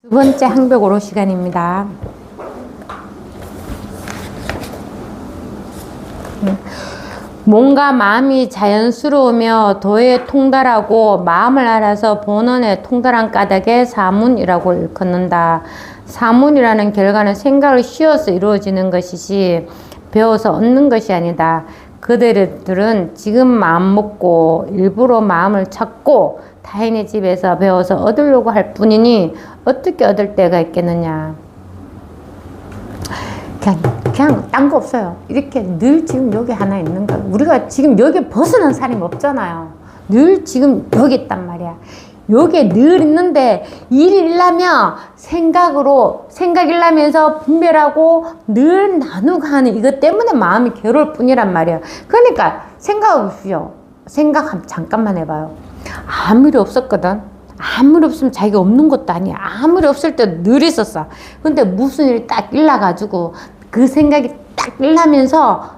두 번째 항벽 오로 시간입니다. 몸과 마음이 자연스러우며 도에 통달하고 마음을 알아서 본원에 통달한 까닭에 사문이라고 일컫는다. 사문이라는 결과는 생각을 씌워서 이루어지는 것이지 배워서 얻는 것이 아니다. 그들은 지금 마음 먹고 일부러 마음을 찾고 타인의 집에서 배워서 얻으려고 할 뿐이니 어떻게 얻을 때가 있겠느냐. 그냥 딴 거 없어요. 이렇게 늘 지금 여기 하나 있는 거예요. 우리가 지금 여기 벗어난 사람이 없잖아요. 늘 지금 여기 있단 말이야. 여기에 늘 있는데 일이 일라면 생각이라면서 분별하고 늘 나누고 하는 이것 때문에 마음이 괴로울 뿐이란 말이에요. 그러니까 생각해보십시오. 생각 잠깐만 해봐요. 아무 일이 없었거든. 아무리 없으면 자기가 없는 것도 아니야. 아무리 없을 때도 늘 있었어. 근데 무슨 일이 딱 일나가지고 그 생각이 딱 일나면서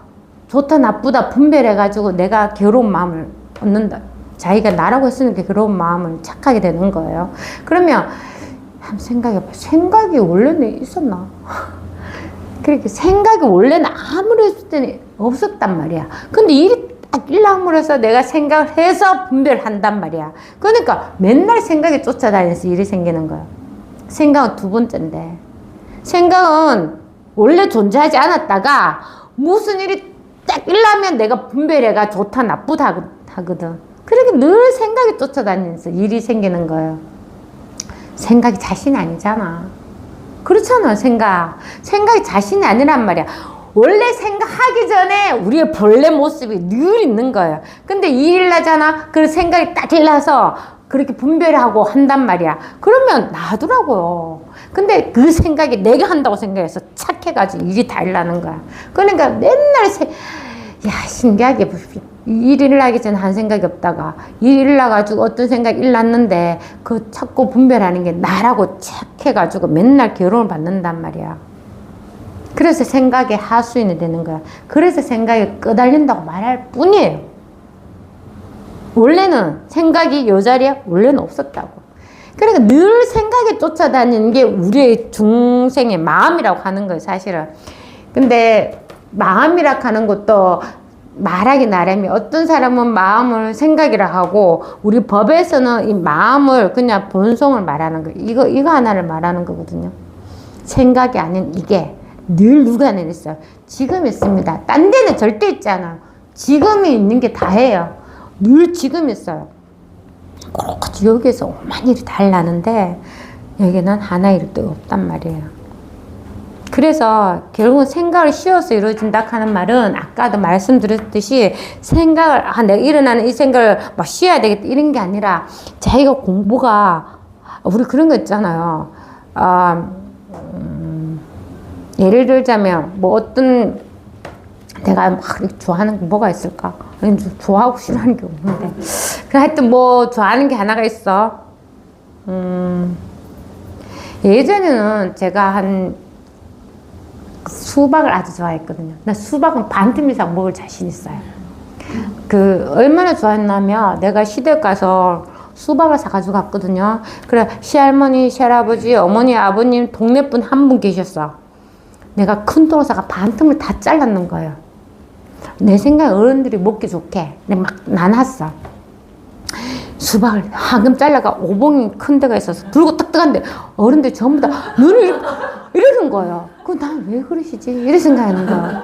좋다 나쁘다 분별해가지고 내가 괴로운 마음을 얻는다. 자기가 나라고 했으니까 괴로운 마음을 착하게 되는 거예요. 그러면 한번 생각해봐. 생각이 원래는 있었나? 그러니까 생각이 원래는 아무리 했을 때는 없었단 말이야. 근데 일이 딱 일람으로 해서 내가 생각을 해서 분별한단 말이야. 그러니까 맨날 생각이 쫓아다니면서 일이 생기는 거야. 생각은 두 번째인데, 생각은 원래 존재하지 않았다가 무슨 일이 딱 일라면 내가 분별해가 좋다 나쁘다 하거든. 그러니까 늘 생각이 쫓아다니면서 일이 생기는 거예요. 생각이 자신이 아니잖아. 그렇잖아. 생각이 자신이 아니란 말이야. 원래 생각하기 전에 우리의 본래 모습이 늘 있는 거예요. 근데 일이 나잖아. 그 생각이 딱 일나서 그렇게 분별하고 한단 말이야. 그러면 놔두라고요. 근데 그 생각이 내가 한다고 생각해서 착해가지고 일이 다 일나는 거야. 그러니까 맨날 신기하게 보십시오. 일이 일나기 전에 한 생각이 없다가 일이 일나가지고 어떤 생각이 일났는데 그 찾고 분별하는 게 나라고 착해가지고 맨날 괴로움을 받는단 말이야. 그래서 생각의 하수인이 되는 거야. 그래서 생각이 끄달린다고 말할 뿐이에요. 원래는 생각이 요 자리에 원래는 없었다고. 그러니까 늘 생각에 쫓아다니는 게 우리의 중생의 마음이라고 하는 거예요, 사실은. 근데 마음이라고 하는 것도 말하기 나름이 어떤 사람은 마음을 생각이라 하고 우리 법에서는 이 마음을 그냥 본성을 말하는 거예요. 이거 하나를 말하는 거거든요. 생각이 아닌 이게 늘 누구 안에 있어요. 지금 있습니다. 딴 데는 절대 있지 않아요. 지금이 있는 게 다예요. 늘 지금 있어요. 그렇지 여기에서 오만 일이 다 나는데 여기는 하나의 일도 없단 말이에요. 그래서 결국은 생각을 씌워서 이루어진다 하는 말은 아까도 말씀드렸듯이 생각을 내가 일어나는 이 생각을 막 씌워야 되겠다 이런 게 아니라 자기가 공부가 우리 그런 거 있잖아요. 예를 들자면 뭐 어떤 내가 막 좋아하는 게 뭐가 있을까? 좋아하고 싫어하는 게 없는데 하여튼 뭐 좋아하는 게 하나가 있어. 예전에는 제가 한 수박을 아주 좋아했거든요. 나 수박은 반틈 이상 먹을 자신 있어요. 얼마나 좋아했냐면 내가 시댁 가서 수박을 사가지고 갔거든요. 그래 시할머니, 시할아버지, 어머니, 아버님, 동네 분 한 분 계셨어. 내가 큰 통을 사가 반틈을 다 잘랐는 거예요. 내 생각에 어른들이 먹기 좋게 내가 막 나눴어. 수박을 한금 잘라가 오봉이 큰 데가 있어서 불고 딱딱한데 어른들이 전부 다 눈을 이러는 거예요. 난 왜 그러시지? 이래 생각하는 거야.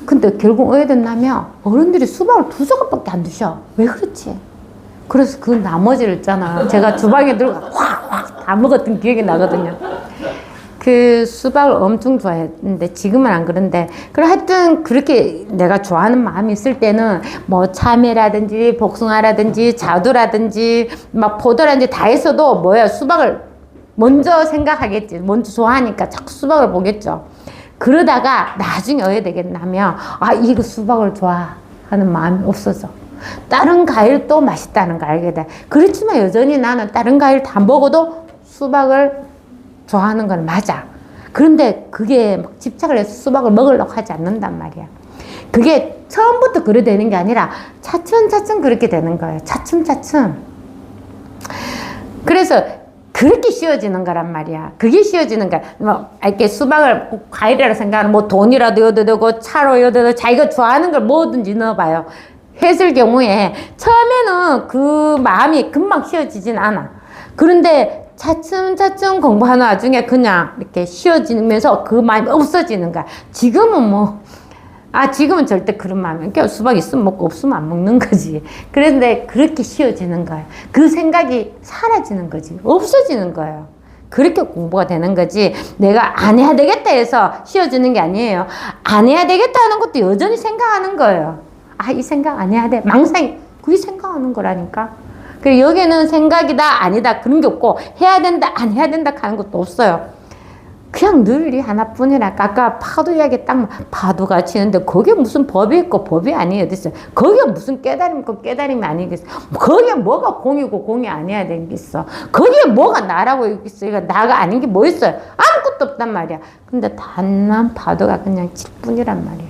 근데 결국 어떻게 됐냐면 어른들이 수박을 2조각밖에 안 드셔. 왜 그렇지? 그래서 그 나머지를 있잖아. 제가 주방에 들어가 확 다 먹었던 기억이 나거든요. 그 수박을 엄청 좋아했는데 지금은 안 그런데 하여튼 그렇게 내가 좋아하는 마음이 있을 때는 뭐 참외라든지 복숭아라든지 자두라든지 막 포도라든지 다 있어도 수박을 먼저 생각하겠지. 먼저 좋아하니까 자꾸 수박을 보겠죠. 그러다가 나중에 어떻게 되겠냐면 이거 수박을 좋아하는 마음이 없어져. 다른 과일도 맛있다는 걸 알게 돼. 그렇지만 여전히 나는 다른 과일 다 먹어도 수박을 좋아하는 건 맞아. 그런데 그게 막 집착을 해서 수박을 먹으려고 하지 않는단 말이야. 그게 처음부터 그래 되는 게 아니라 차츰차츰 그렇게 되는 거예요. 차츰차츰. 그래서 그렇게 쉬워지는 거란 말이야. 그게 쉬워지는 거야. 뭐, 이렇게 수박을 과일이라고 생각하는 뭐 돈이라도 넣어도 되고, 차로 넣어도 되고, 자기가 좋아하는 걸 뭐든지 넣어봐요. 했을 경우에, 처음에는 그 마음이 금방 쉬워지진 않아. 그런데, 차츰차츰 공부하는 와중에 그냥 이렇게 쉬워지면서 그 마음이 없어지는 거야. 지금은 뭐, 지금은 절대 그런 마음이, 그러니까 수박 있으면 먹고 없으면 안 먹는 거지. 그런데 그렇게 쉬워지는 거야. 그 생각이 사라지는 거지. 없어지는 거예요. 그렇게 공부가 되는 거지. 내가 안 해야 되겠다 해서 쉬워지는 게 아니에요. 안 해야 되겠다 하는 것도 여전히 생각하는 거예요. 이 생각 안 해야 돼. 망상이, 그게 생각하는 거라니까. 그리고 여기는 생각이다, 아니다, 그런 게 없고, 해야 된다, 안 해야 된다 하는 것도 없어요. 그냥 늘 이 하나뿐이라. 아까 파도 이야기 딱 파도가 치는데 거기에 무슨 법이 있고 법이 아니에요. 어딨어요? 거기에 무슨 깨달음 있고 깨달음이 아니겠어. 거기에 뭐가 공이고 공이 아니어야 되겠어. 거기에 뭐가 나라고 있겠어. 이거 나가 아닌 게 뭐 있어요? 아무것도 없단 말이야. 근데 단한 파도가 그냥 칠 뿐이란 말이야.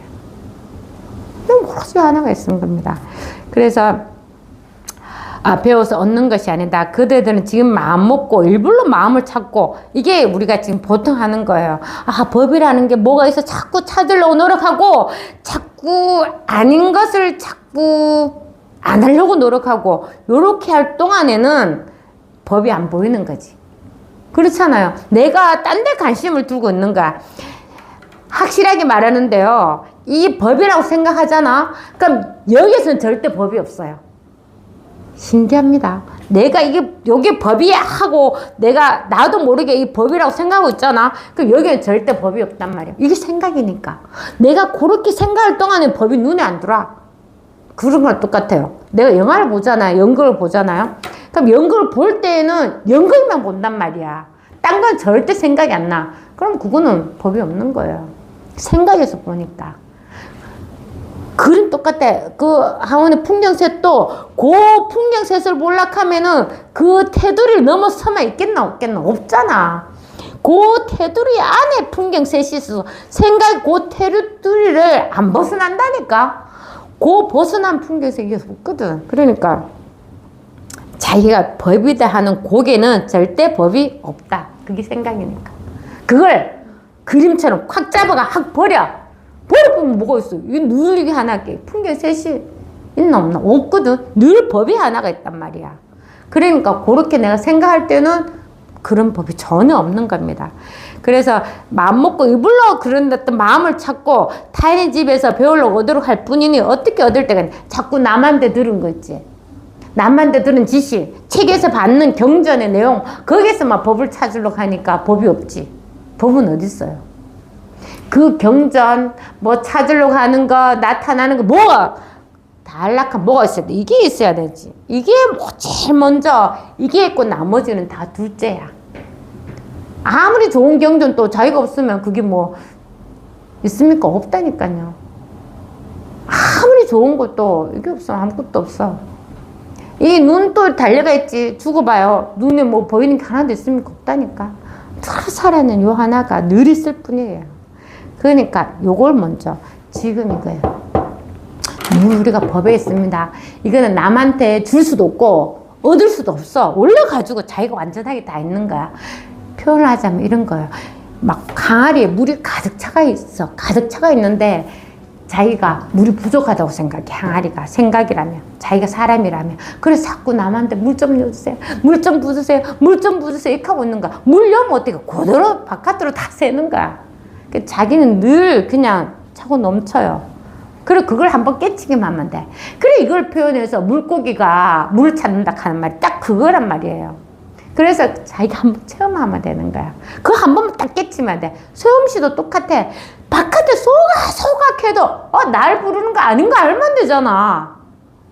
그냥 오로지 하나가 있는 겁니다. 그래서 배워서 얻는 것이 아니다. 그대들은 지금 마음 먹고 일부러 마음을 찾고, 이게 우리가 지금 보통 하는 거예요. 법이라는 게 뭐가 있어 자꾸 찾으려고 노력하고, 자꾸 아닌 것을 자꾸 안 하려고 노력하고, 요렇게 할 동안에는 법이 안 보이는 거지. 그렇잖아요. 내가 딴 데 관심을 두고 있는가. 확실하게 말하는데요, 이 법이라고 생각하잖아. 그럼 여기에서는 절대 법이 없어요. 신기합니다. 내가 요게 법이야 하고 내가 나도 모르게 이 법이라고 생각하고 있잖아. 그럼 여기는 절대 법이 없단 말이야. 이게 생각이니까. 내가 그렇게 생각할 동안에 법이 눈에 안 들어와. 그런 건 똑같아요. 내가 영화를 보잖아요. 연극을 보잖아요. 그럼 연극을 볼 때에는 연극만 본단 말이야. 딴 건 절대 생각이 안 나. 그럼 그거는 법이 없는 거예요. 생각에서 보니까. 그림 똑같아. 그 하원의 풍경셋도 그 풍경셋을 몰락하면은 그 테두리를 넘어서만 있겠나 없겠나 없잖아. 그 테두리 안에 풍경셋이 있어. 생각 그 테두리를 안 벗어난다니까. 그 벗어난 풍경셋이 없거든. 그러니까 자기가 법이다 하는 고개는 절대 법이 없다. 그게 생각이니까. 그걸 그림처럼 확 잡아가 확 버려. 버려보면 뭐가 있어? 늘 이게 하나, 풍경 셋이 있나 없나? 없거든. 늘 법이 하나가 있단 말이야. 그러니까 그렇게 내가 생각할 때는 그런 법이 전혀 없는 겁니다. 그래서 마음 먹고 입을러 그런 어떤 마음을 찾고 타인의 집에서 배우려고 얻으려고 할 뿐이니 어떻게 얻을 때가 있냐. 자꾸 남한테 들은 거 있지. 남한테 들은 지시, 책에서 받는 경전의 내용, 거기서 막 법을 찾으려고 하니까 법이 없지. 법은 어디 있어요? 그 경전, 뭐 찾으려고 하는 거, 나타나는 거, 뭐가, 단락한 뭐가 있어야 돼. 이게 있어야 되지. 이게 뭐 제일 먼저, 이게 있고 나머지는 다 둘째야. 아무리 좋은 경전 또 자기가 없으면 그게 뭐, 있습니까? 없다니까요. 아무리 좋은 것도, 이게 없으면 아무것도 없어. 이 눈 또 달려가 있지. 두고 봐요. 눈에 뭐 보이는 게 하나도 있습니까? 없다니까. 살아는 요 하나가 늘 있을 뿐이에요. 그러니까 요걸 먼저 지금 이거예요. 우리가 법에 있습니다. 이거는 남한테 줄 수도 없고 얻을 수도 없어. 올려가지고 자기가 완전하게 다 있는 거야. 표현을 하자면 이런 거예요. 막 강아리에 물이 가득 차가 있어. 가득 차가 있는데 자기가 물이 부족하다고 생각해. 항아리가 생각이라면, 자기가 사람이라면. 그래서 자꾸 남한테 물 좀 넣어주세요. 물 좀 부으세요. 물 좀 부으세요. 이렇게 하고 있는 거야. 물 넣으면 어떻게 그대로 바깥으로 다 새는 거야. 자기는 늘 그냥 차고 넘쳐요. 그리고 그걸 한번 깨치기만 하면 돼. 그래 이걸 표현해서 물고기가 물 찾는다 하는 말이 딱 그거란 말이에요. 그래서 자기가 한번 체험하면 되는 거야. 그거 한 번만 딱 깨치면 돼. 소음씨도 똑같아. 바깥에 소각해도 날 부르는 거 아닌 거 알면 되잖아.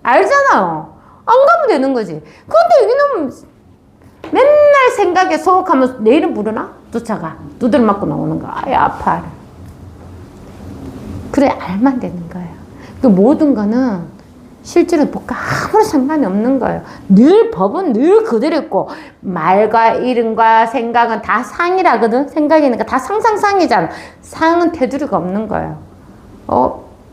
알잖아요. 안 가면 되는 거지. 근데 여기는 맨날 생각에 소각하면서 내 이름 부르나? 쫓아가. 두들 맞고 나오는 거. 아파. 그래 알면 되는 거예요. 그 모든 거는 실제로 법과 아무런 상관이 없는 거예요. 늘 법은 늘 그대로 있고 말과 이름과 생각은 다 상이라거든. 생각이니까 다 상상상이잖아. 상은 테두리가 없는 거예요.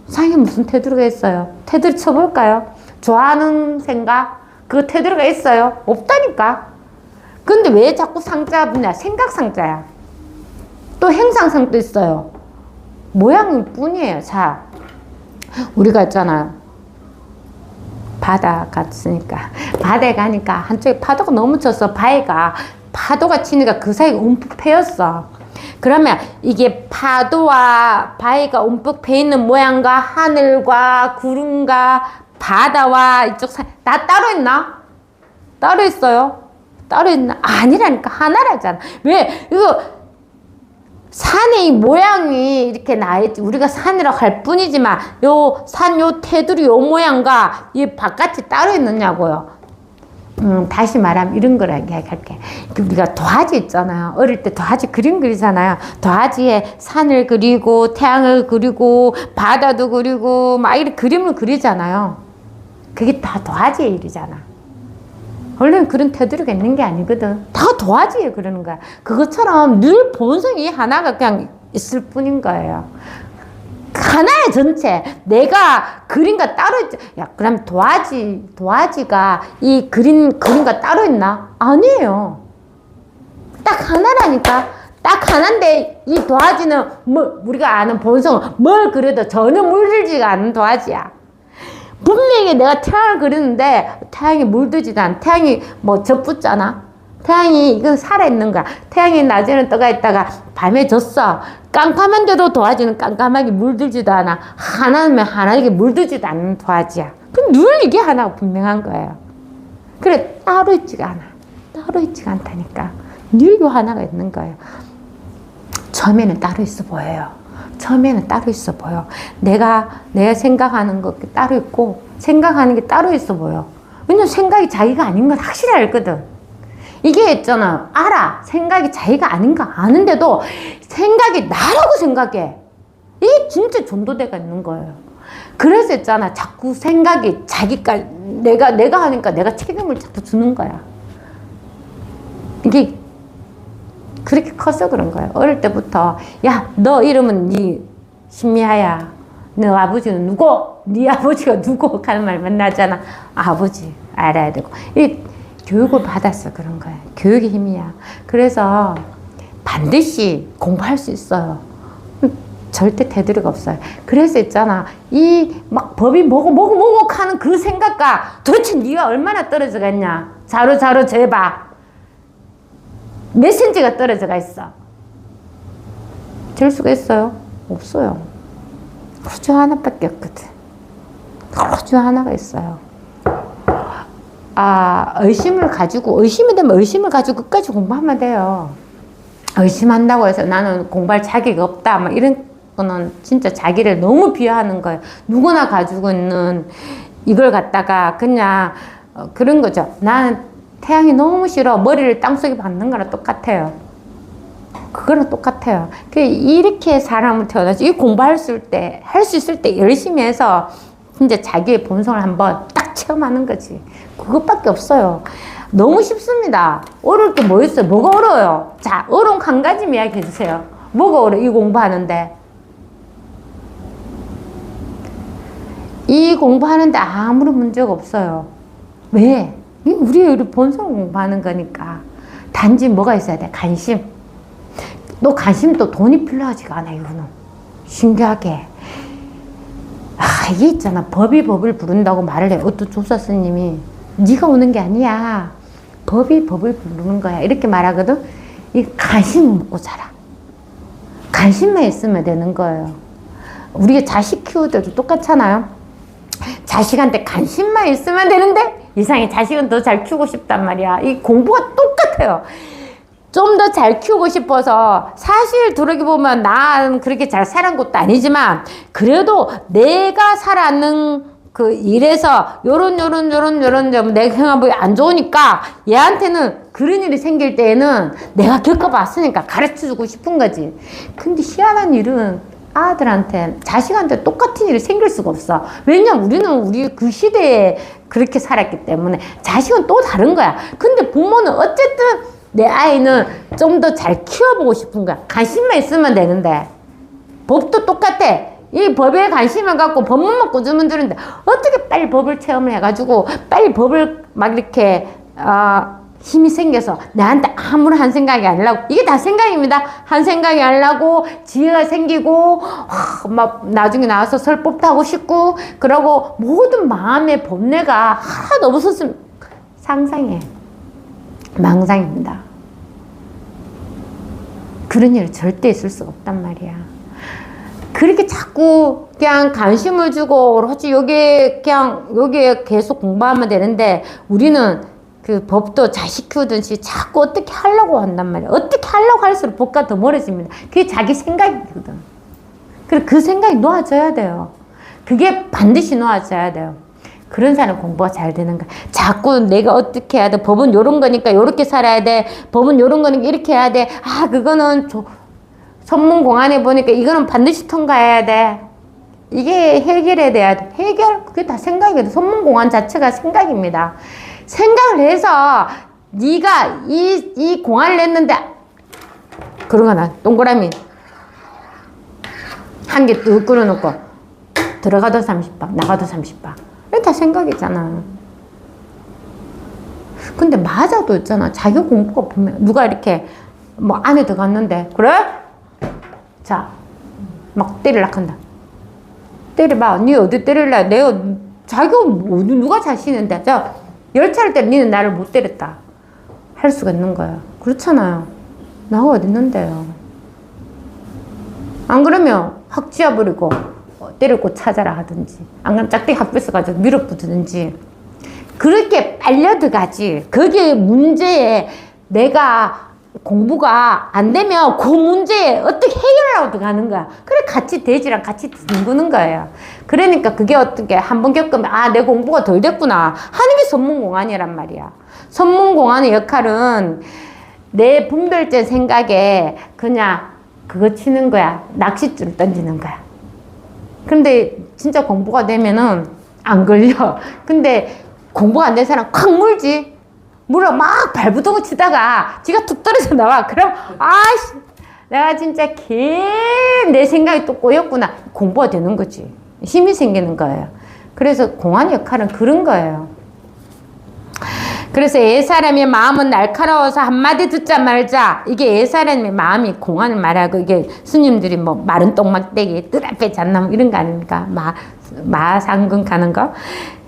상에 무슨 테두리가 있어요? 테두리 쳐볼까요? 좋아하는 생각 그 테두리가 있어요? 없다니까. 근데 왜 자꾸 상자 분야? 생각 상자야. 또 행상상도 있어요. 모양일 뿐이에요. 자, 우리가 있잖아요. 바다 갔으니까. 바다에 가니까 한쪽에 파도가 너무 쳐서 바위가 파도가 치니까 그 사이가 움푹 패였어. 그러면 이게 파도와 바위가 움푹 패 있는 모양과 하늘과 구름과 바다와 이쪽 다 따로 있나? 따로 있어요? 따로 있나? 아니라니까. 하나라잖아. 왜? 이거 산의 모양이 이렇게 나있지. 우리가 산이라고 할 뿐이지만 요 산 요 테두리 요 모양과 이 바깥이 따로 있느냐고요. 다시 말하면 이런 거라 이야기할게. 우리가 도화지 있잖아요. 어릴 때 도화지 그림 그리잖아요. 도화지에 산을 그리고 태양을 그리고 바다도 그리고 막 이렇게 그림을 그리잖아요. 그게 다 도화지의 일이잖아. 원래는 그런 테두리가 있는 게 아니거든. 다 도화지에 그러는 거야. 그것처럼 늘 본성이 하나가 그냥 있을 뿐인 거예요. 하나의 전체. 내가 그림과 따로 있지. 야, 그럼 도화지가 이 그림과 따로 있나? 아니에요. 딱 하나라니까. 딱 하나인데 이 도화지는 뭐 우리가 아는 본성은 뭘 그려도 전혀 물들지가 않는 도화지야. 분명히 내가 태양을 그리는데 태양이 물들지도 않아. 태양이 뭐 젖붙잖아. 태양이 이건 살아있는 거야. 태양이 낮에는 떠가 있다가 밤에 졌어. 깜깜한데도 도화지는 깜깜하게 물들지도 않아. 하나면 하나에게 물들지도 않는 도화지야. 그럼 늘 이게 하나가 분명한 거예요. 그래, 따로 있지가 않아. 따로 있지가 않다니까. 늘 요 하나가 있는 거예요. 처음에는 따로 있어 보여요. 처음에는 따로 있어 보여. 내가 생각하는 것 따로 있고 생각하는 게 따로 있어 보여. 왜냐면 생각이 자기가 아닌 건 확실히 알거든. 이게 있잖아. 알아. 생각이 자기가 아닌 거 아는데도 생각이 나라고 생각해. 이게 진짜 전도대가 있는 거예요. 그래서 있잖아. 자꾸 생각이 자기가 내가 하니까 내가 책임을 자꾸 주는 거야. 이게 그렇게 커서 그런 거예요. 어릴 때부터 야, 너 이름은 네 신미아야. 너 아버지는 누구? 네 아버지가 누구? 하는 말 만나잖아. 아버지 알아야 되고. 이 교육을 받았어. 그런 거야. 교육의 힘이야. 그래서 반드시 공부할 수 있어요. 절대 테두리가 없어요. 그래서 있잖아. 이 막 법이 뭐고 하는 그 생각과 도대체 네가 얼마나 떨어져갔냐. 자로 재봐. 몇 센치가 떨어져가 있어? 될 수가 있어요? 없어요. 호주 하나밖에 없거든. 호주 하나가 있어요. 의심이 되면 의심을 가지고 끝까지 공부하면 돼요. 의심한다고 해서 나는 공부할 자격이 없다. 막 이런 거는 진짜 자기를 너무 비하하는 거예요. 누구나 가지고 있는 이걸 갖다가 그냥 그런 거죠. 나는 태양이 너무 싫어. 머리를 땅속에 박는 거랑 똑같아요. 그거랑 똑같아요. 이렇게 사람을 태어나서 이 공부할 수 있을 때 열심히 해서 진짜 자기의 본성을 한번 딱 체험하는 거지. 그것밖에 없어요. 너무 쉽습니다. 어려울 게 뭐 있어요? 뭐가 어려워요? 자, 어려운 한 가지 이야기 해주세요. 뭐가 어려워? 이 공부하는데. 이 공부하는데 아무런 문제가 없어요. 왜? 우리 본성 공부하는 거니까. 단지 뭐가 있어야 돼? 관심. 또 관심도 돈이 필요하지가 않아, 이거는. 신기하게. 이게 있잖아. 법이 법을 부른다고 말을 해. 어떤 조사 스님이. 네가 오는 게 아니야. 법이 법을 부르는 거야. 이렇게 말하거든. 이 관심 먹고 자라. 관심만 있으면 되는 거예요. 우리가 자식 키울 때도 똑같잖아요. 자식한테 관심만 있으면 되는데 이상해. 자식은 더 잘 키우고 싶단 말이야. 이 공부가 똑같아요. 좀 더 잘 키우고 싶어서 사실 돌이켜보면 난 그렇게 잘 살은 것도 아니지만 그래도 내가 살아는 그 일에서 요런 점 내가 경험이 안 좋으니까 얘한테는 그런 일이 생길 때에는 내가 겪어봤으니까 가르쳐주고 싶은 거지. 근데 희한한 일은 아들한테, 자식한테 똑같은 일이 생길 수가 없어. 왜냐면 우리 그 시대에 그렇게 살았기 때문에. 자식은 또 다른 거야. 근데 부모는 어쨌든 내 아이는 좀 더 잘 키워보고 싶은 거야. 관심만 있으면 되는데. 법도 똑같아. 이 법에 관심을 갖고 법문만 꾸준히 들는데 어떻게 빨리 법을 체험을 해가지고 빨리 법을 막 이렇게 힘이 생겨서 나한테 아무런 한 생각이 아니라고, 이게 다 생각입니다. 한 생각이 아니라고 지혜가 생기고 막 나중에 나와서 설법도 하고 싶고, 그러고 모든 마음의 번뇌가 하나도 없었으면 상상해, 망상입니다. 그런 일 절대 있을 수가 없단 말이야. 그렇게 자꾸 그냥 관심을 주고 그렇지, 여기에 계속 공부하면 되는데, 우리는 그 법도 자식 키우듯이 자꾸 어떻게 하려고 한단 말이야. 어떻게 하려고 할수록 법과 더 멀어집니다. 그게 자기 생각이거든. 그리고 그 생각이 놓아져야 돼요. 그게 반드시 놓아져야 돼요. 그런 사람 공부가 잘 되는 거야. 자꾸 내가 어떻게 해야 돼. 법은 요런 거니까 요렇게 살아야 돼. 법은 요런 거니까 이렇게 해야 돼. 아, 그거는 선문공안에 보니까 이거는 반드시 통과해야 돼. 이게 해결해야 돼. 그게 다 생각이거든. 선문공안 자체가 생각입니다. 생각을 해서 네가 이 공안을 냈는데, 그러거나 동그라미 한 개 뚝 끌어놓고 들어가도 30박 나가도 30박, 이게 다 생각이잖아. 근데 맞아도 있잖아. 자기 공부가 보면 누가 이렇게 뭐 안에 들어갔는데, 그래? 자, 막 때리려고 한다. 때려봐. 니 어디 때릴래? 내가 자기가 누가 자신인데, 자, 열차를 때려. 니는 나를 못 때렸다 할 수가 있는 거야. 그렇잖아요. 나가 어딨는데요. 안 그러면 확 쥐어버리고 때리고 찾아라 하든지, 안 그러면 짝대기 학교에서 가지고 밀어붙이든지, 그렇게 빨려 들어가지. 그게 문제에 내가 공부가 안 되면 그 문제에 어떻게 해결하려고 들어가는 거야. 그래, 같이 돼지랑 같이 뒹구는 거예요. 그러니까 그게 어떻게 한번 겪으면, 아, 내 공부가 덜 됐구나 하는 게 선문공안이란 말이야. 선문공안의 역할은 내 분별된 생각에 그냥 그거 치는 거야. 낚싯줄을 던지는 거야. 근데 진짜 공부가 되면은 안 걸려. 근데 공부가 안 된 사람 콱 물지. 물어 막 발부동을 치다가 지가 툭 떨어져 나와. 그럼 아이씨, 내가 진짜 내 생각이 또 꼬였구나. 공부가 되는 거지. 힘이 생기는 거예요. 그래서 공안의 역할은 그런 거예요. 그래서 애사람의 마음은 날카로워서 한마디 듣자 말자. 이게 애사람의 마음이 공안을 말하고, 이게 스님들이 뭐 마른 똥막대기, 뜰 앞에 잣나무 이런 거 아닙니까? 마상근 가는 거.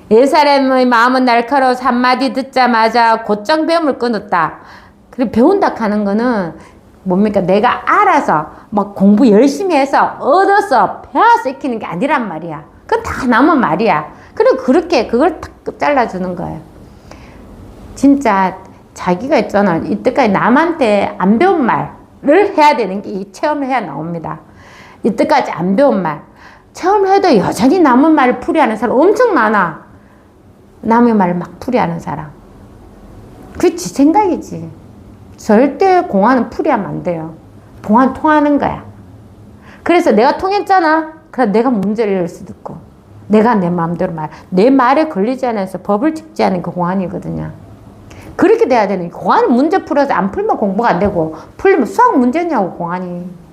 애사람의 마음은 날카로워서 한마디 듣자마자 곧장 배움을 끊었다. 그리고 배운다 하는 거는 뭡니까? 내가 알아서 막 공부 열심히 해서 얻어서 배워서 익히는 게 아니란 말이야. 그건 다 남은 말이야. 그리고 그렇게 그걸 탁 잘라주는 거예요. 진짜 자기가 있잖아. 이때까지 남한테 안 배운 말을 해야 되는 게 이 체험을 해야 나옵니다. 이때까지 안 배운 말. 체험을 해도 여전히 남의 말을 풀이하는 사람 엄청 많아. 남의 말을 막 풀이하는 사람. 그게 지 생각이지. 절대 공안은 풀이하면 안 돼요. 공안 통하는 거야. 그래서 내가 통했잖아. 그래서 내가 문제를 낼 수도 있고, 내가 내 마음대로 내 말에 걸리지 않아서 법을 찍지 않은 그 공안이거든요. 그렇게 돼야 되는, 공안은 문제 풀어서 안 풀면 공부가 안 되고, 풀리면 수학 문제냐고, 공안이.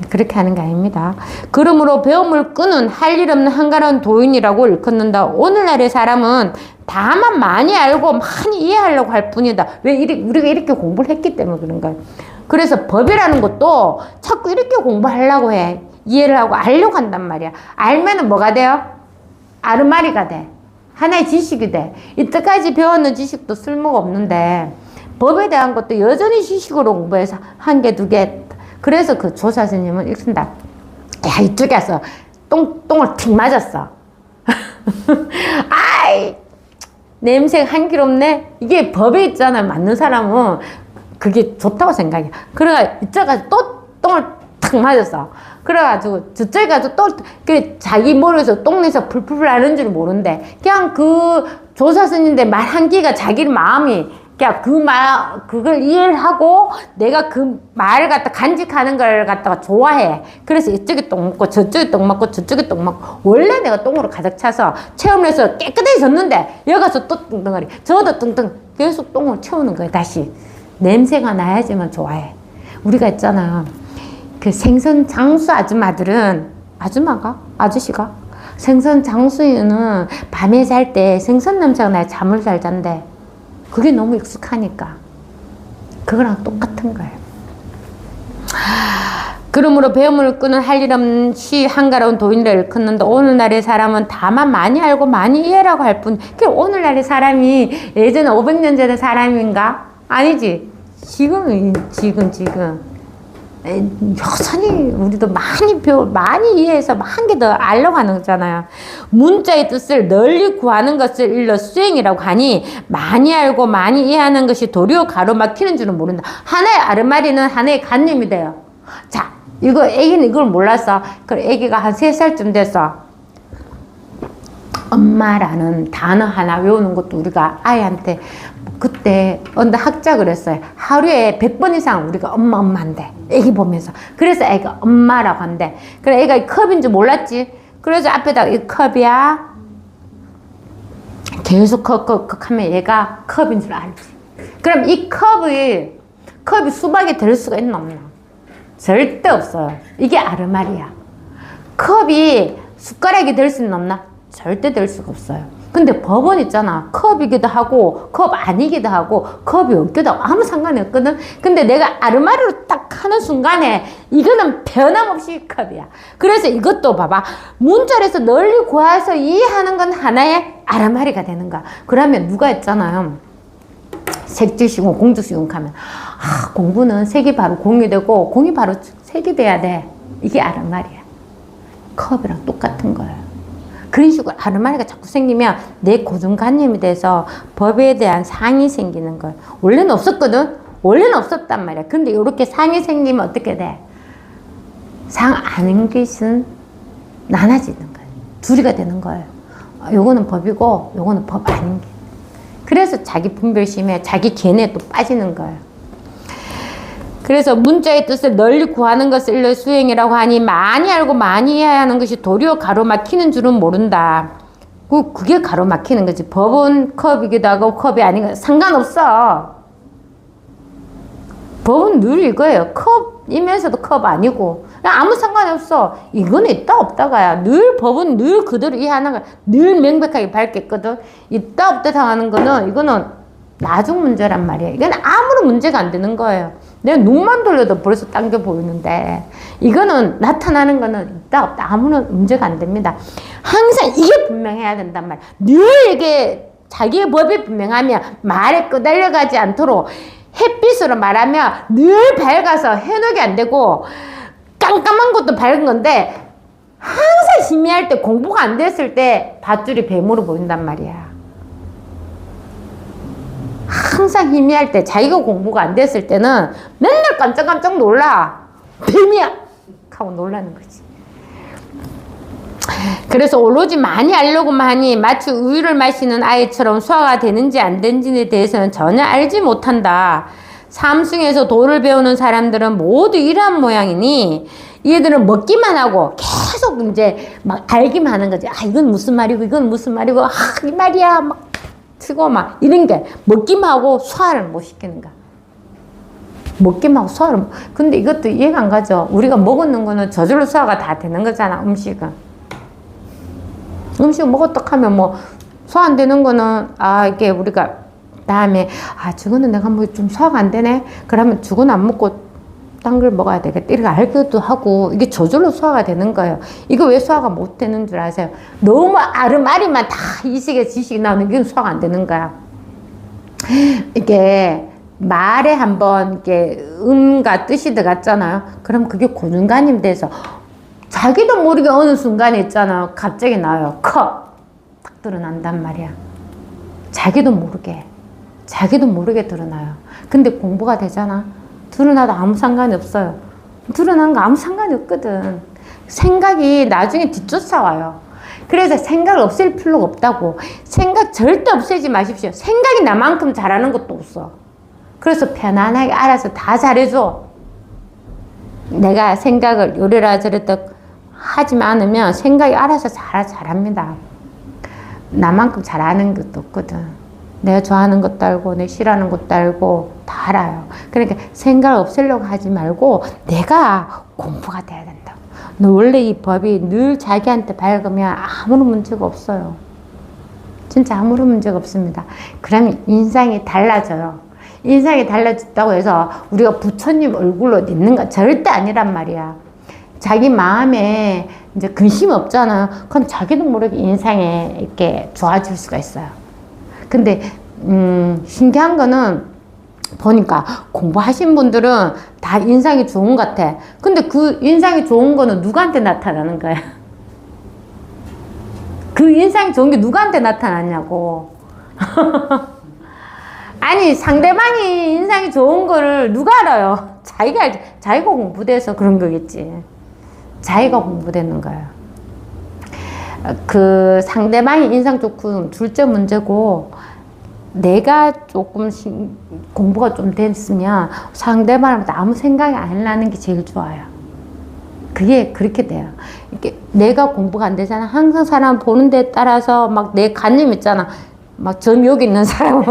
그렇게 하는 게 아닙니다. 그러므로 배움을 끄는 할 일 없는 한가로운 도인이라고 일컫는다. 오늘날의 사람은 다만 많이 알고 많이 이해하려고 할 뿐이다. 왜 우리가 이렇게 공부를 했기 때문에 그런 거예요. 그래서 법이라는 것도 자꾸 이렇게 공부하려고 해. 이해를 하고 알려고 한단 말이야. 알면은 뭐가 돼요? 아르마리가 돼. 하나의 지식이 돼. 이때까지 배웠는 지식도 쓸모가 없는데, 법에 대한 것도 여전히 지식으로 공부해서 한 개, 두 개. 그래서 그 조사 스님은 읽습니다. 야, 이쪽에서 똥을 틱 맞았어. 아이, 냄새가 한기롭네? 이게 법에 있잖아. 맞는 사람은 그게 좋다고 생각해. 그래가 이쪽에서 또 똥을 탁 맞았어. 그래가지고 저쪽에 가서 또 자기 머리에서 똥내서 풀풀 나는 줄 모른대. 그냥 그 조사 스님인데 말 한기가 자기 마음이 그냥 그걸 이해를 하고 내가 그 말을 갖다 간직하는 걸 갖다가 좋아해. 그래서 이쪽에 똥 먹고 저쪽에 똥 먹고 저쪽에 똥 먹고, 원래 내가 똥으로 가득 차서 체험을 해서 깨끗해졌는데 여기 가서 또 뚱뚱하리, 저도 뚱뚱, 계속 똥을 채우는 거예요. 다시 냄새가 나야지만 좋아해. 우리가 있잖아, 그 생선 장수 아줌마들은, 아저씨가 생선 장수는 밤에 잘 때 생선 냄새가 나야 잠을 잘 잔대. 그게 너무 익숙하니까. 그거랑 똑같은 거예요. 그러므로 배움을 끄는 할 일 없이 한가로운 도인이라 일컫는다. 오늘날의 사람은 다만 많이 알고 많이 이해라고 할 뿐. 오늘날의 사람이 예전에 500년 전의 사람인가? 아니지. 지금. 여전히 우리도 많이 이해해서 한 개 더 알려고 하는 거잖아요. 문자의 뜻을 널리 구하는 것을 일러 수행이라고 하니 많이 알고 많이 이해하는 것이 도리어 가로막히는 줄은 모른다. 하나의 아르마리는 하나의 관념이 돼요. 자, 애기는 이걸 몰랐어. 그래, 애기가 한 3살쯤 돼서 엄마라는 단어 하나 외우는 것도 우리가 아이한테 그때 어느 학자 그랬어요. 하루에 100번 이상 우리가 엄마한대. 애기 보면서. 그래서 애가 엄마라고 한대. 그래, 애가 이 컵인 줄 몰랐지. 그래서 앞에다가 이 컵이야. 계속 컵 하면 얘가 컵인 줄 알지. 그럼 이 컵이 수박이 될 수가 있나 없나? 절대 없어요. 이게 아르말이야. 컵이 숟가락이 될 수는 없나? 절대 될 수가 없어요. 근데 법은 있잖아. 컵이기도 하고 컵 아니기도 하고 컵이 없기도 하고 아무 상관이 없거든. 근데 내가 아르마리로 딱 하는 순간에 이거는 변함없이 컵이야. 그래서 이것도 봐봐. 문자에서 널리 구해서 이해하는 건 하나의 아르마리가 되는 거야. 그러면 누가 했잖아요. 색지시공, 공주시공 하면 공부는 색이 바로 공이 되고 공이 바로 색이 돼야 돼. 이게 아르마리야. 컵이랑 똑같은 거예요. 그런 식으로 아르마리가 자꾸 생기면 내 고정관념이 돼서 법에 대한 상이 생기는 거예요. 원래는 없었거든. 원래는 없었단 말이야. 근데 이렇게 상이 생기면 어떻게 돼? 상 아닌 것은 나눠지는 거예요. 둘이가 되는 거예요. 요거는 법이고 요거는 법 아닌 게. 그래서 자기 분별심에 자기 견해에 또 빠지는 거예요. 그래서 문자의 뜻을 널리 구하는 것을 일러 수행이라고 하니 많이 알고 많이 이해하는 것이 도리어 가로막히는 줄은 모른다. 그게 가로막히는 거지. 법은 컵이기도 하고 컵이 아닌 거 상관없어. 법은 늘 이거예요. 컵이면서도 컵 아니고 아무 상관이 없어. 이거는 있다 없다가야. 늘 법은 늘 그대로 이해하는 거야. 늘 명백하게 밝겠거든. 있다 없다 당하는 거는 이거는 나중 문제란 말이야. 이건 아무런 문제가 안 되는 거예요. 내가 눈만 돌려도 벌써 당겨 보이는데 이거는 나타나는 거는 있다 없다 아무런 문제가 안 됩니다. 항상 이게 분명해야 된단 말이야. 늘 이게 자기의 법이 분명하면 말에 끄달려가지 않도록 햇빛으로 말하면 늘 밝아서 해독이 안 되고 깜깜한 것도 밝은 건데 항상 희미할 때 공부가 안 됐을 때 밧줄이 뱀으로 보인단 말이야. 항상 희미할 때 자기가 공부가 안 됐을 때는 맨날 깜짝깜짝 놀라. 뱀이야! 하고 놀라는 거지. 그래서 오로지 많이 알려고만 하니 마치 우유를 마시는 아이처럼 소화가 되는지 안 되는지에 대해서는 전혀 알지 못한다. 삼승에서 도를 배우는 사람들은 모두 이러한 모양이니 얘들은 먹기만 하고 계속 이제 막 알기만 하는 거지. 이건 무슨 말이고 이건 무슨 말이고 이 말이야 막 치고 막 이런 게 먹기만 하고 소화를 못 시키는 거야. 먹기만 하고 소화를 근데 이것도 이해가 안 가죠. 우리가 먹는 거는 저절로 소화가 다 되는 거잖아. 음식은 먹었다 하면 뭐 소화 안 되는 거는 이게 우리가 다음에 저거는 내가 뭐 좀 소화가 안 되네. 그러면 저거는 안 먹고 딴 걸 먹어야 되겠다. 이렇게 알기도 하고 이게 저절로 소화가 되는 거예요. 이거 왜 소화가 못 되는 줄 아세요? 너무 아르마리만 다 이식에 지식이 나오는 게 소화가 안 되는 거야. 이게 말에 한번 이렇게 음과 뜻이 들어갔잖아요. 그럼 그게 고정관념 돼서 자기도 모르게 어느 순간에 있잖아요. 갑자기 나와요. 컵! 딱 드러난단 말이야. 자기도 모르게 드러나요. 근데 공부가 되잖아. 드러나도 아무 상관이 없어요. 드러나는 거 아무 상관이 없거든. 생각이 나중에 뒤쫓아와요. 그래서 생각을 없앨 필요가 없다고. 생각 절대 없애지 마십시오. 생각이 나만큼 잘하는 것도 없어. 그래서 편안하게 알아서 다 잘해줘. 내가 생각을 요래라 저랬다 하지 않으면 생각이 알아서 잘합니다. 나만큼 잘하는 것도 없거든. 내가 좋아하는 것도 알고 내 싫어하는 것도 알고 다 알아요. 그러니까 생각을 없애려고 하지 말고 내가 공부가 돼야 된다. 너 원래 이 법이 늘 자기한테 밝으면 아무런 문제가 없어요. 진짜 아무런 문제가 없습니다. 그러면 인상이 달라져요. 인상이 달라졌다고 해서 우리가 부처님 얼굴로 있는가 절대 아니란 말이야. 자기 마음에 이제 근심 없잖아요. 그럼 자기도 모르게 인상에 이렇게 좋아질 수가 있어요. 근데 신기한 거는 보니까 공부하신 분들은 다 인상이 좋은 것 같아. 근데 그 인상이 좋은 거는 누구한테 나타나는 거야? 그 인상이 좋은 게 누구한테 나타나냐고. 아니 상대방이 인상이 좋은 거를 누가 알아요? 자기가 알지. 자기가 공부돼서 그런 거겠지. 자기가 공부되는 거야. 그 상대방이 인상 좋고 둘째 문제고, 내가 조금 공부가 좀 됐으면 상대방한테 아무 생각이 안 나는 게 제일 좋아요. 그게 그렇게 돼요. 이렇게 내가 공부가 안 되잖아. 항상 사람 보는 데 따라서 막 내 관념 있잖아. 막 점 여기 있는 사람은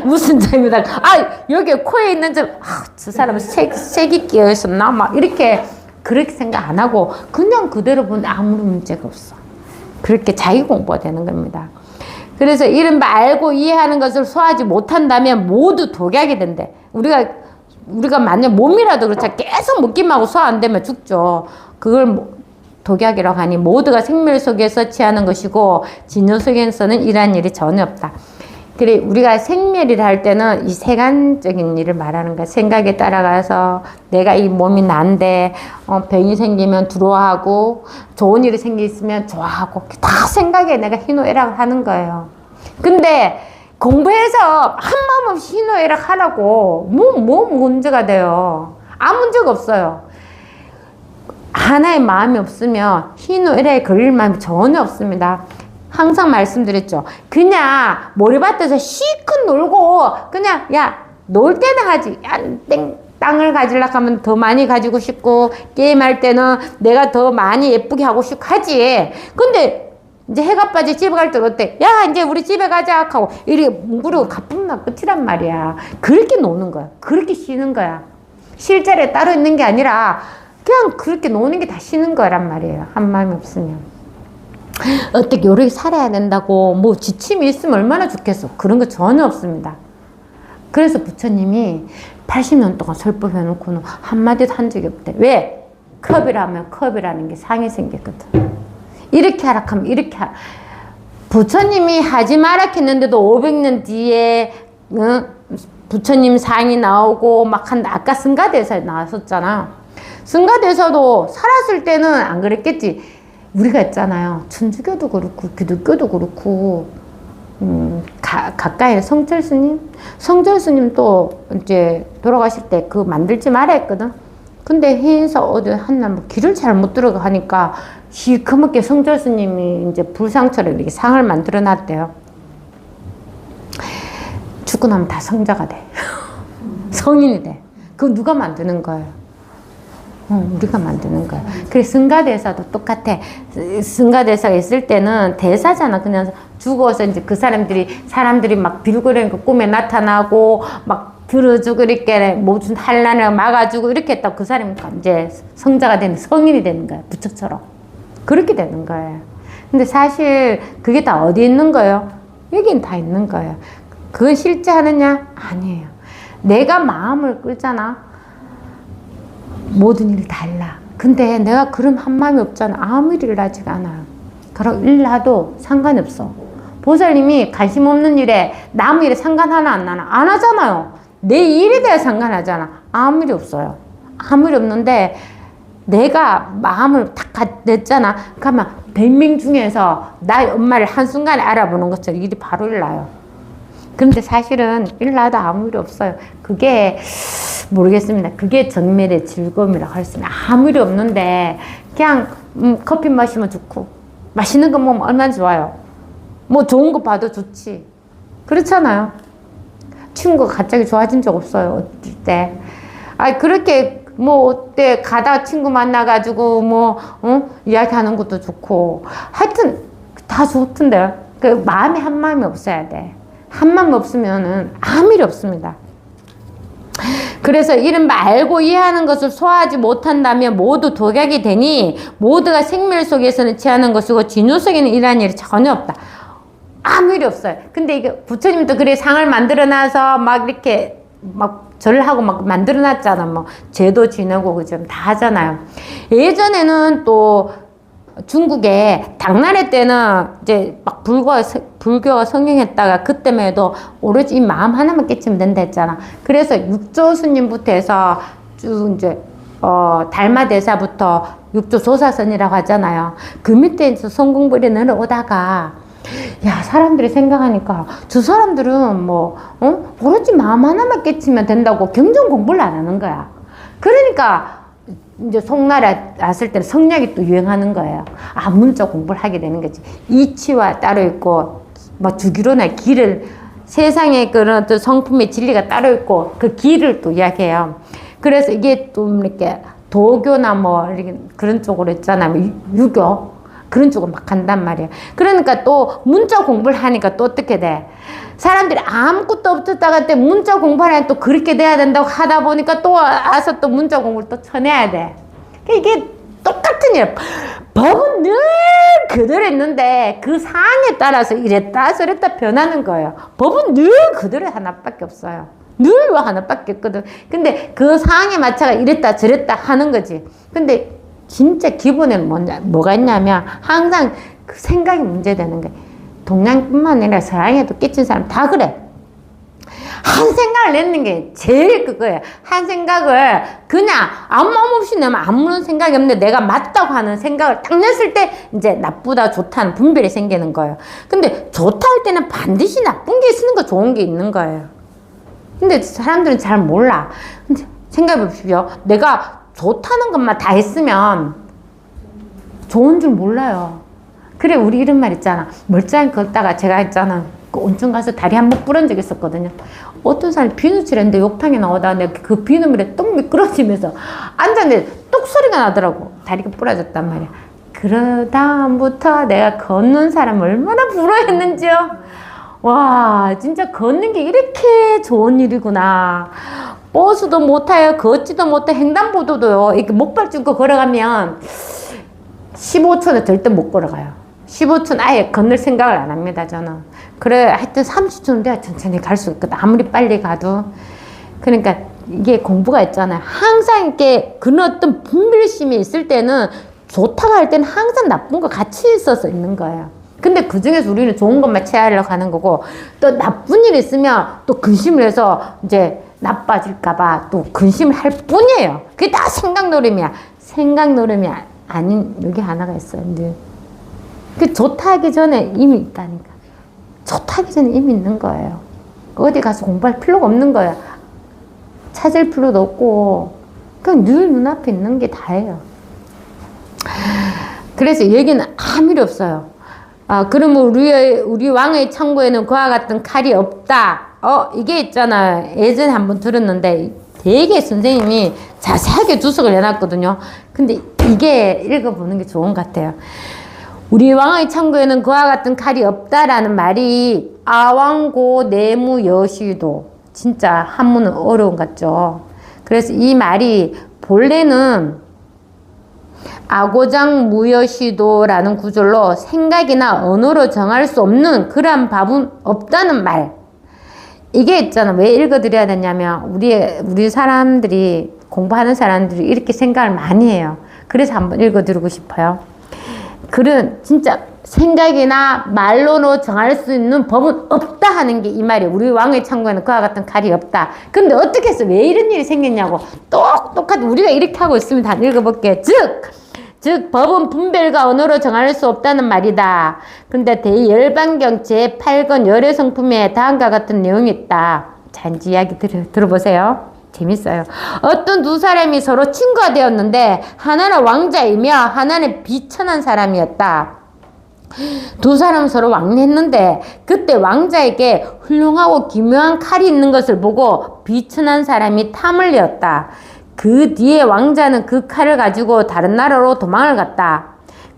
무슨 점이다. 아, 여기 코에 있는 점, 아, 저 사람은 색이 끼어 있었나? 막 이렇게 그렇게 생각 안 하고 그냥 그대로 보는데 아무런 문제가 없어. 그렇게 자기 공부가 되는 겁니다. 그래서 이른바 알고 이해하는 것을 소화하지 못한다면 모두 독약이 된대. 우리가 만약 몸이라도 그렇죠. 계속 먹기만 하고 소화 안 되면 죽죠. 그걸 독약이라고 하니 모두가 생멸 속에서 취하는 것이고 진요 속에서는 이러한 일이 전혀 없다. 그래, 우리가 생멸이라 할 때는 이 세간적인 일을 말하는 거야. 생각에 따라가서 내가 이 몸이 난데 병이 생기면 두려워하고 좋은 일이 생기면 좋아하고 다 생각에 내가 희노애락을 하는 거예요. 근데 공부해서 한 마음 없이 희노애락 하라고 뭐 문제가 돼요? 아무 문제가 없어요. 하나의 마음이 없으면 희노애락에 걸릴 마음이 전혀 없습니다. 항상 말씀드렸죠. 그냥 머리밭에서 실컷 놀고 그냥 놀 때는 하지. 땅을 가지려고 하면 더 많이 가지고 싶고 게임할 때는 내가 더 많이 예쁘게 하고 싶고 하지. 근데 이제 해가 빠지 집에 갈 때 어때? 야, 이제 우리 집에 가자 하고 이렇게 뭉그리고 가뿐만 끝이란 말이야. 그렇게 노는 거야. 그렇게 쉬는 거야. 쉴 자리에 따로 있는 게 아니라 그냥 그렇게 노는 게 다 쉬는 거란 말이에요. 한 마음이 없으면. 어떻게 요렇게 살아야 된다고 뭐 지침이 있으면 얼마나 좋겠어. 그런 거 전혀 없습니다. 그래서 부처님이 80년 동안 설법해놓고는 한마디도 한 적이 없대. 왜? 컵이라면 컵이라는 게 상이 생겼거든. 이렇게 하라 하면 이렇게 하라. 부처님이 하지 마라 했는데도 500년 뒤에 부처님 상이 나오고 막 한다. 아까 승가대사에 나왔었잖아. 승가대사도 살았을 때는 안 그랬겠지. 우리가 있잖아요. 천주교도 그렇고 기독교도 그렇고 가까이 성철스님 또 이제 돌아가실 때 그거 만들지 말아 했거든. 근데 해에서 어디 한날 뭐 길을 잘 못 들어가니까 시커멓게 성철스님이 이제 불상처럼 이렇게 상을 만들어 놨대요. 죽고 나면 다 성자가 돼. 성인이 돼. 그거 누가 만드는 거예요? 우리가 만드는 거야. 그래서 승가대사도 똑같아. 승가대사가 있을 때는 대사잖아. 그냥 죽어서 이제 그 사람들이 막 빌고래니까 꿈에 나타나고 막 들어주고 이렇게 모든 환란을 막아주고 이렇게 했다고 그 사람이 이제 성자가 되는 성인이 되는 거야. 부처처럼. 그렇게 되는 거예요. 근데 사실 그게 다 어디 있는 거예요? 여긴 다 있는 거예요. 그건 실제 하느냐? 아니에요. 내가 마음을 끌잖아. 모든 일이 달라. 근데 내가 그런 한 마음이 없잖아. 아무 일을 하지가 않아요. 그럼 일 나도 상관이 없어. 보살님이 관심 없는 일에 남 일에 상관 하나 안 나나? 안 하잖아요. 내 일에 대해 상관하잖아. 아무 일이 없어요. 아무 일이 없는데 내가 마음을 딱 냈잖아. 그러면 100명 중에서 나의 엄마를 한순간에 알아보는 것처럼 일이 바로 일나요. 그런데 사실은 일나도 아무 일이 없어요. 그게 모르겠습니다. 그게 정멸의 즐거움이라고 할 수 있는. 아무 일이 없는데 그냥 커피 마시면 좋고 맛있는 거 먹으면 얼마나 좋아요. 뭐 좋은 거 봐도 좋지. 그렇잖아요. 친구가 갑자기 좋아진 적 없어요. 어릴 때. 그렇게 뭐 어때 가다 친구 만나가지고 뭐 이야기하는 것도 좋고 하여튼 다 좋던데 그 마음에 한 마음이 없어야 돼. 한 마음 없으면은 아무 일이 없습니다. 그래서 이른바 알고 이해하는 것을 소화하지 못한다면 모두 독약이 되니 모두가 생멸 속에서는 취하는 것이고 진요 속에는 이러한 일이 전혀 없다. 아무 일이 없어요. 근데 이게 부처님도 그래 상을 만들어놔서 막 이렇게 막 절을 하고 막 만들어놨잖아. 뭐 제도 지내고 그죠? 다 하잖아요. 예전에는 또 중국에 당나라 때는 이제 막 불교가 성행했다가 그때만 해도 오로지 이 마음 하나만 깨치면 된다 했잖아. 그래서 육조 스님부터 해서 쭉 이제 달마대사부터 육조 조사선이라고 하잖아요. 그 밑에서 성공부리 내려오다가 야, 사람들이 생각하니까 저 사람들은 뭐 오로지 마음 하나만 깨치면 된다고 경전 공부를 안 하는 거야. 그러니까 이제 송나라 왔을 때는 성략이 또 유행하는 거예요. 아, 문자 공부를 하게 되는 거지. 이치와 따로 있고 뭐 주기로나 길을 세상에 그런 또 성품의 진리가 따로 있고 그 길을 또 이야기해요. 그래서 이게 좀 이렇게 도교나 뭐 이렇게 그런 쪽으로 있잖아요. 유교 그런 쪽으로 막 간단 말이에요. 그러니까 또 문자 공부를 하니까 또 어떻게 돼? 사람들이 아무것도 없었다가 때 문자 공부하려면 또 그렇게 돼야 된다고 하다 보니까 또 와서 또 문자 공부를 또 쳐내야 돼. 이게 똑같은 일. 법은 늘 그대로 있는데 그 상황에 따라서 이랬다 저랬다 변하는 거예요. 법은 늘 그대로 하나밖에 없어요. 늘 하나밖에 없거든. 근데 그 상황에 맞춰가 이랬다 저랬다 하는 거지. 근데 진짜 기본에는 뭐가 있냐면 항상 그 생각이 문제되는 거예요. 동양뿐만 아니라 서양에도 끼친 사람 다 그래. 한 생각을 내는 게 제일 그거예요. 한 생각을 그냥 아무 마음 없이 내면 아무런 생각이 없는데 내가 맞다고 하는 생각을 딱 냈을 때 이제 나쁘다 좋다는 분별이 생기는 거예요. 근데 좋다 할 때는 반드시 나쁜 게 있는 거 좋은 게 있는 거예요. 근데 사람들은 잘 몰라. 근데 생각해 보십시오. 내가 좋다는 것만 다 했으면 좋은 줄 몰라요. 그래, 우리 이런 말 있잖아. 멀쩡히 걷다가 제가 했잖아. 그 온천 가서 다리 한 번 부른 적 있었거든요. 어떤 사람이 비누칠 했는데 욕탕에 나오다가 내가 그 비누물에 똥 미끄러지면서 앉았는데 똑 소리가 나더라고. 다리가 부러졌단 말이야. 그러다음부터 내가 걷는 사람 얼마나 부러워했는지요. 와, 진짜 걷는 게 이렇게 좋은 일이구나. 버스도 못 타요. 걷지도 못해. 횡단보도도요. 이렇게 목발 짚고 걸어가면 15초는 절대 못 걸어가요. 15초는 아예 건널 생각을 안 합니다, 저는. 그래, 하여튼 30초는 돼야 천천히 갈 수 있거든. 아무리 빨리 가도. 그러니까 이게 공부가 있잖아요. 항상 이렇게 그런 어떤 분별심이 있을 때는 좋다고 할 때는 항상 나쁜 거 같이 있어서 있는 거예요. 근데 그 중에서 우리는 좋은 것만 취하려고 하는 거고, 또 나쁜 일이 있으면 또 근심을 해서 이제 나빠질까봐 또 근심을 할 뿐이에요. 그게 다 생각 노름이야. 생각 노름이 아닌 여기 하나가 있어요. 늘. 그 좋다 하기 전에 이미 있다니까. 좋다 하기 전에 이미 있는 거예요. 어디 가서 공부할 필요가 없는 거야. 찾을 필요도 없고 그냥 늘 눈앞에 있는 게 다예요. 그래서 여기는 아무 일이 없어요. 그러면 우리 왕의 창고에는 그와 같은 칼이 없다. 이게 있잖아요. 예전에 한번 들었는데 되게 선생님이 자세하게 주석을 해놨거든요. 근데 이게 읽어보는 게 좋은 것 같아요. 우리 왕의 창고에는 그와 같은 칼이 없다라는 말이 아왕고 내무 여시도, 진짜 한문은 어려운 것 같죠. 그래서 이 말이 본래는 아고장 무여시도라는 구절로 생각이나 언어로 정할 수 없는 그러한 밥은 없다는 말. 이게 있잖아. 왜 읽어드려야 되냐면 우리 사람들이, 공부하는 사람들이 이렇게 생각을 많이 해요. 그래서 한번 읽어드리고 싶어요. 글은 진짜 생각이나 말로는 정할 수 있는 법은 없다 하는 게 이 말이에요. 우리 왕의 창고에는 그와 같은 칼이 없다. 근데 어떻게 해서 왜 이런 일이 생겼냐고. 똑같이 우리가 이렇게 하고 있으면 다 읽어볼게. 즉 법은 분별과 언어로 정할 수 없다는 말이다. 근데 대열반경 제8권 열애성품에 다음과 같은 내용이 있다. 자, 이제 이야기 들어보세요. 재밌어요. 어떤 두 사람이 서로 친구가 되었는데 하나는 왕자이며 하나는 비천한 사람이었다. 두 사람 서로 왕래했는데 그때 왕자에게 훌륭하고 기묘한 칼이 있는 것을 보고 비천한 사람이 탐을 내었다. 그 뒤에 왕자는 그 칼을 가지고 다른 나라로 도망을 갔다.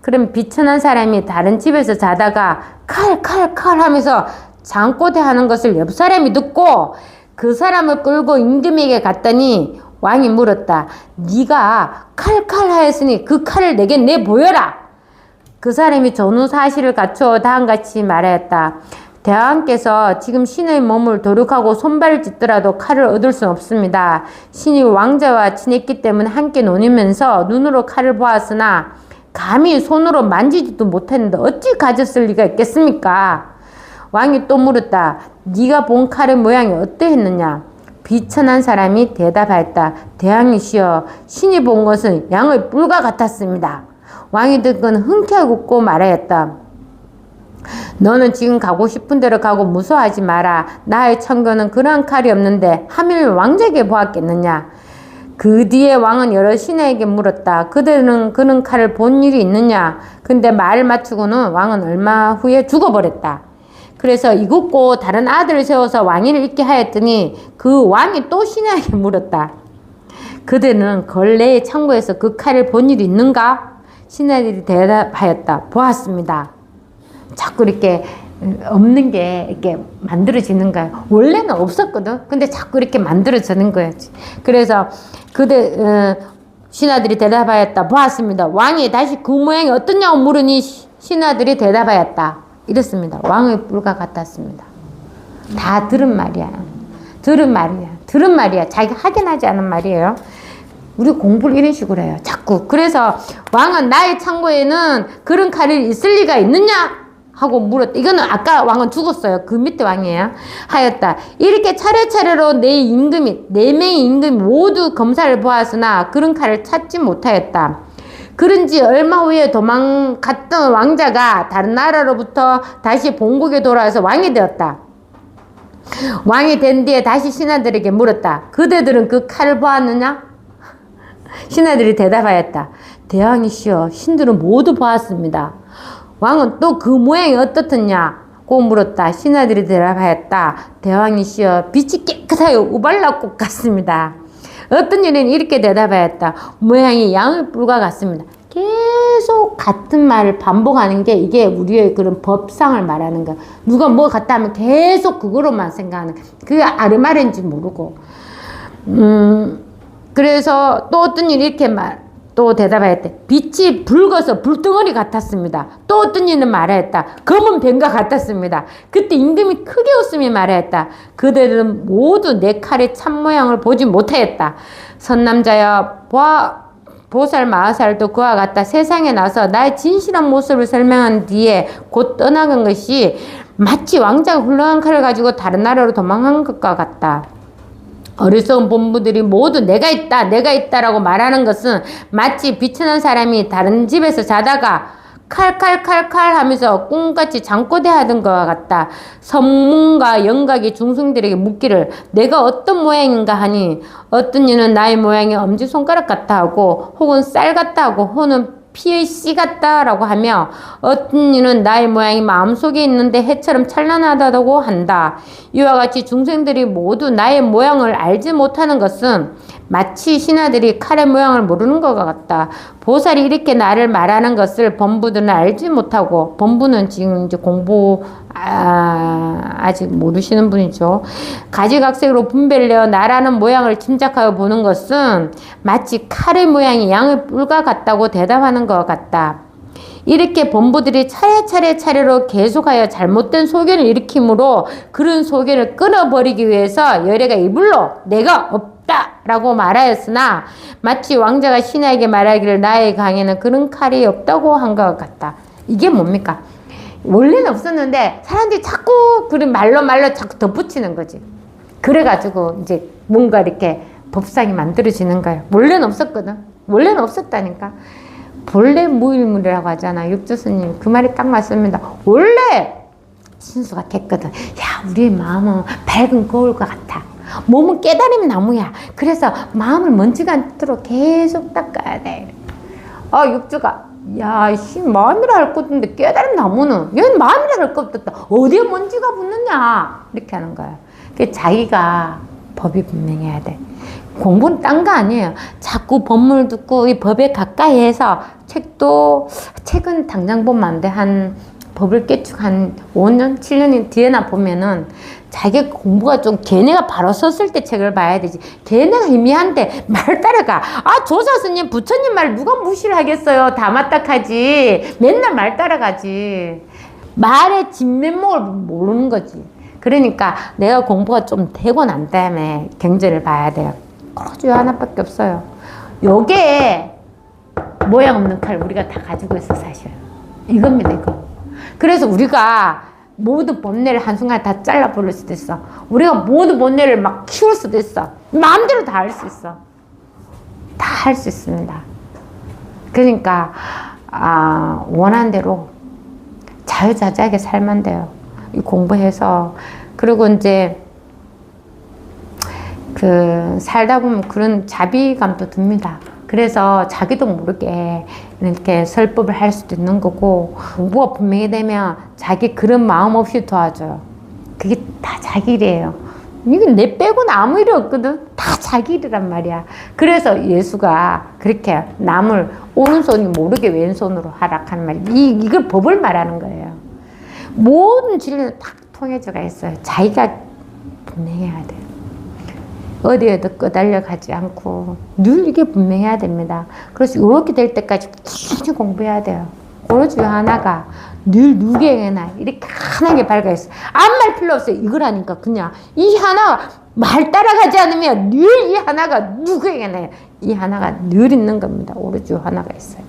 그럼 비천한 사람이 다른 집에서 자다가 칼 하면서 장꼬대 하는 것을 옆 사람이 듣고 그 사람을 끌고 임금에게 갔더니 왕이 물었다. 네가 칼 하였으니 그 칼을 내게 내보여라. 그 사람이 전후 사실을 갖추어 다음같이 말하였다. 대왕께서 지금 신의 몸을 도륙하고 손발을 찢더라도 칼을 얻을 수 없습니다. 신이 왕자와 친했기 때문에 함께 노니면서 눈으로 칼을 보았으나 감히 손으로 만지지도 못했는데 어찌 가졌을 리가 있겠습니까? 왕이 또 물었다. 네가 본 칼의 모양이 어떠했느냐? 비천한 사람이 대답하였다. 대왕이시여, 신이 본 것은 양의 뿔과 같았습니다. 왕이 듣고는 흔쾌히 웃고 말하였다. 너는 지금 가고 싶은 대로 가고 무서워하지 마라. 나의 청교는 그러한 칼이 없는데 하밀 왕자에게 보았겠느냐. 그 뒤에 왕은 여러 신하에게 물었다. 그들은 그런 칼을 본 일이 있느냐. 근데 말을 맞추고는 왕은 얼마 후에 죽어버렸다. 그래서 이굽고 다른 아들을 세워서 왕위를 잇게 하였더니 그 왕이 또 신하에게 물었다. 그들은 걸레의 창고에서 그 칼을 본 일이 있는가? 신하들이 대답하였다. 보았습니다. 자꾸 이렇게 없는 게 이렇게 만들어지는 거예요. 원래는 없었거든. 근데 자꾸 이렇게 만들어지는 거였지. 그래서 신하들이 대답하였다. 보았습니다. 왕이 다시 그 모양이 어떠냐고 물으니 신하들이 대답하였다. 이렇습니다. 왕의 뿔과 같았습니다. 다 들은 말이야. 들은 말이야. 자기가 확인하지 않은 말이에요. 우리 공부를 이런 식으로 해요. 자꾸. 그래서 왕은 나의 창고에는 그런 칼이 있을 리가 있느냐? 하고 물었다. 이거는 아까 왕은 죽었어요. 그 밑에 왕이에요. 하였다. 이렇게 차례차례로 네 명의 임금이 모두 검사를 보았으나 그런 칼을 찾지 못하였다. 그런지 얼마 후에 도망갔던 왕자가 다른 나라로부터 다시 본국에 돌아와서 왕이 되었다. 왕이 된 뒤에 다시 신하들에게 물었다. 그대들은 그 칼을 보았느냐? 신하들이 대답하였다. 대왕이시여, 신들은 모두 보았습니다. 왕은 또 그 모양이 어떻느냐고 물었다. 신하들이 대답하였다. 대왕이시여, 빛이 깨끗하여 우발락꽃 같습니다. 어떤 일은 이렇게 대답하였다. 모양이 양의 뿔과 같습니다. 계속 같은 말을 반복하는 게 이게 우리의 그런 법상을 말하는 거야. 누가 뭐 같다 하면 계속 그거로만 생각하는 거야. 그게 아르마리인지 모르고. 그래서 또 어떤 일이 이렇게 또 대답하였대. 빛이 붉어서 불덩어리 같았습니다. 또 어떤 이는 말하였다. 검은 뱀과 같았습니다. 그때 임금이 크게 웃으며 말하였다. 그들은 모두 내 칼의 참모양을 보지 못하였다. 선남자여, 보살 마하살도 그와 같다. 세상에 나서 나의 진실한 모습을 설명한 뒤에 곧 떠나간 것이 마치 왕자가 훌륭한 칼을 가지고 다른 나라로 도망한 것과 같다. 어리석은 본부들이 모두 내가 있다라고 말하는 것은 마치 비천한 사람이 다른 집에서 자다가 칼칼칼칼 하면서 꿈같이 잠꼬대 하던 것과 같다. 선문과 영각이 중승들에게 묻기를 내가 어떤 모양인가 하니 어떤 이는 나의 모양이 엄지손가락 같다 하고 혹은 쌀 같다 하고 혹은 피의 씨 같다라고 하며 어떤 이는 나의 모양이 마음속에 있는데 해처럼 찬란하다고 한다. 이와 같이 중생들이 모두 나의 모양을 알지 못하는 것은 마치 신하들이 칼의 모양을 모르는 것 같다. 보살이 이렇게 나를 말하는 것을 범부들은 알지 못하고, 범부는 지금 이제 아직 모르시는 분이죠. 가지각색으로 분배를 내어 나라는 모양을 짐작하여 보는 것은 마치 칼의 모양이 양의 뿔과 같다고 대답하는 것 같다. 이렇게 범부들이 차례로 계속하여 잘못된 소견을 일으키므로 그런 소견을 끊어버리기 위해서 열애가 이불로 내가 없다라고 말하였으나 마치 왕자가 신하에게 말하기를 나의 강에는 그런 칼이 없다고 한 것 같다. 이게 뭡니까? 원래는 없었는데 사람들이 자꾸 그런 말로 자꾸 덧붙이는 거지. 그래가지고 이제 뭔가 이렇게 법상이 만들어지는 거예요. 원래는 없었거든. 원래는 없었다니까. 본래 무일물이라고 하잖아. 육조스님 그 말이 딱 맞습니다. 원래 신수가 됐거든. 야, 우리의 마음은 밝은 거울과 같아. 몸은 깨달음 나무야. 그래서 마음을 먼지가 안 뜯도록 계속 닦아야 돼. 육주가 야, 마음이라 할 것인데 깨달음 나무는 얘는 마음이라 할 것 없다. 어디에 먼지가 붙느냐 이렇게 하는 거야. 그 자기가 법이 분명해야 돼. 공부는 딴 거 아니에요. 자꾸 법문을 듣고 이 법에 가까이 해서 책은 당장 보면 안 돼. 한 법을 깨축 한 5년, 7년 뒤에나 보면은 자기 공부가 좀 걔네가 바로 섰을 때 책을 봐야 되지. 걔네가 희미한데 말 따라가. 아, 조사스님 부처님 말 누가 무시를 하겠어요. 다 맞닥하지. 맨날 말 따라가지. 말의 진면목을 모르는 거지. 그러니까 내가 공부가 좀 되고 난 다음에 경제를 봐야 돼요. 오로지 하나밖에 없어요. 요게 모양 없는 칼 우리가 다 가지고 있어 사실. 이겁니다 이거. 그래서 우리가 모두 번뇌를 한순간에 다 잘라버릴 수도 있어. 우리가 모두 번뇌를 막 키울 수도 있어. 마음대로 다 할 수 있어. 다 할 수 있습니다. 그러니까 원하는 대로 자유자재하게 살면 돼요. 공부해서. 그리고 이제 살다 보면 그런 자비감도 듭니다. 그래서 자기도 모르게 이렇게 설법을 할 수도 있는 거고, 공부가 분명히 되면 자기 그런 마음 없이 도와줘요. 그게 다 자기 일이에요. 이게 내 빼고는 아무 일이 없거든. 다 자기 일이란 말이야. 그래서 예수가 그렇게 남을 오른손이 모르게 왼손으로 하락하는 말이야. 이걸 법을 말하는 거예요. 모든 진리는 딱 통해져가 있어요. 자기가 분명해야 돼요. 어디에도 끄달려 가지 않고 늘 이게 분명해야 됩니다. 그래서 이렇게 될 때까지 꾸준히 공부해야 돼요. 오로지 하나가 늘 누구에게나 이렇게 환하게 밝아 있어요. 아무 말 필요 없어요. 이거라니까 그냥 이 하나가 말 따라가지 않으면 늘 이 하나가 누구에게나 이 하나가 늘 있는 겁니다. 오로지 하나가 있어요.